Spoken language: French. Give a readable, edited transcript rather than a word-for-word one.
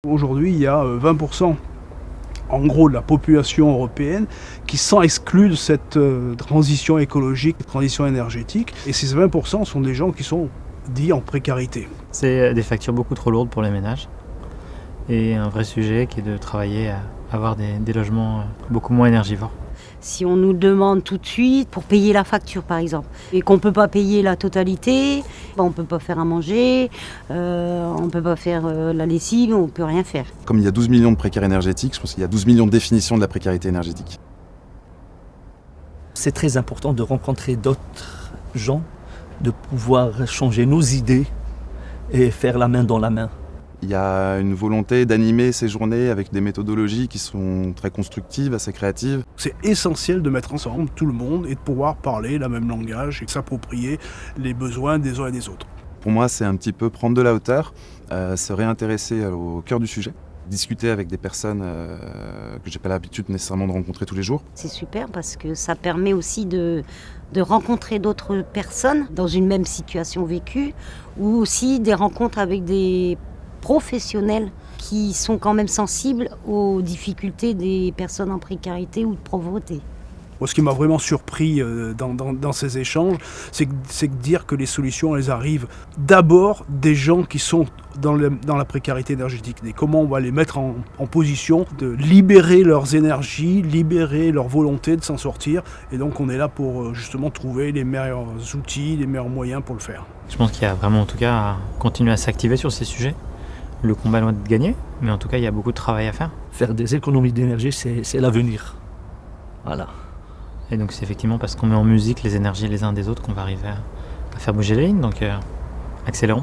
Aujourd'hui, il y a 20% en gros de la population européenne qui sont exclus de cette transition écologique, transition énergétique. Et ces 20% sont des gens qui sont dits en précarité. C'est des factures beaucoup trop lourdes pour les ménages. Et un vrai sujet qui est de travailler à avoir des logements beaucoup moins énergivores. Si on nous demande tout de suite pour payer la facture par exemple, et qu'on ne peut pas payer la totalité, on ne peut pas faire à manger, on ne peut pas faire la lessive, on ne peut rien faire. Comme il y a 12 millions de précaires énergétiques, je pense qu'il y a 12 millions de définitions de la précarité énergétique. C'est très important de rencontrer d'autres gens, de pouvoir changer nos idées et faire la main dans la main. Il y a une volonté d'animer ces journées avec des méthodologies qui sont très constructives, assez créatives. C'est essentiel de mettre ensemble tout le monde et de pouvoir parler le même langage et s'approprier les besoins des uns et des autres. Pour moi, c'est un petit peu prendre de la hauteur, se réintéresser au cœur du sujet, discuter avec des personnes que j'ai pas l'habitude nécessairement de rencontrer tous les jours. C'est super parce que ça permet aussi de rencontrer d'autres personnes dans une même situation vécue, ou aussi des rencontres avec des professionnels qui sont quand même sensibles aux difficultés des personnes en précarité ou de pauvreté. Moi, ce qui m'a vraiment surpris dans ces échanges, c'est de dire que les solutions, elles arrivent d'abord des gens qui sont dans la précarité énergétique. Et comment on va les mettre en position de libérer leurs énergies, libérer leur volonté de s'en sortir. Et donc, on est là pour justement trouver les meilleurs outils, les meilleurs moyens pour le faire. Je pense qu'il y a vraiment en tout cas à continuer à s'activer sur ces sujets. Le combat est loin de gagner, mais en tout cas, il y a beaucoup de travail à faire. Faire des économies d'énergie, c'est l'avenir. Voilà. Et donc c'est effectivement parce qu'on met en musique les énergies les uns des autres qu'on va arriver à faire bouger les lignes, donc accélérons.